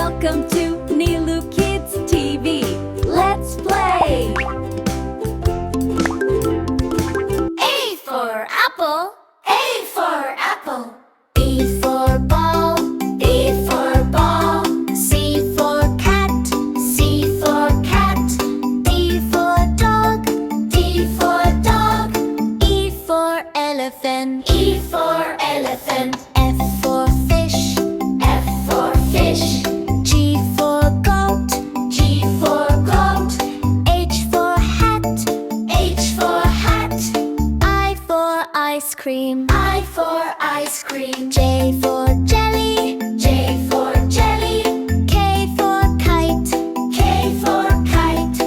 Welcome to Nilu Kids TV. Let's play! A for apple. A for apple. B for ball. B for ball. C for cat. C for cat. D for dog. D for dog. E for elephant. E for elephant. F for fish. F for fish. G for goat. G for goat. H for hat. H for hat. I for ice cream. I for ice cream. J for jelly. J for jelly. K for kite. K for kite.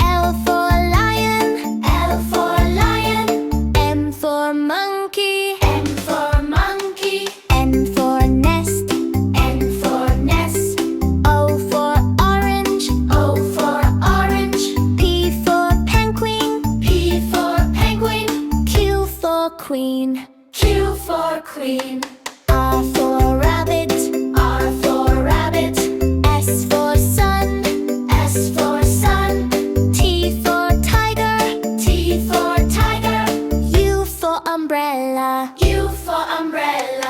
L for lion. L for lion. M for monkey. M for monkey. N for nest. N for nest. O for orange. O for orange. P for penguin. P for penguin. Q for queen. Q for queen. R for rabbit. R for rabbit. S for sun. S for sun. T for tiger. T for tiger. U for umbrella. U for umbrella.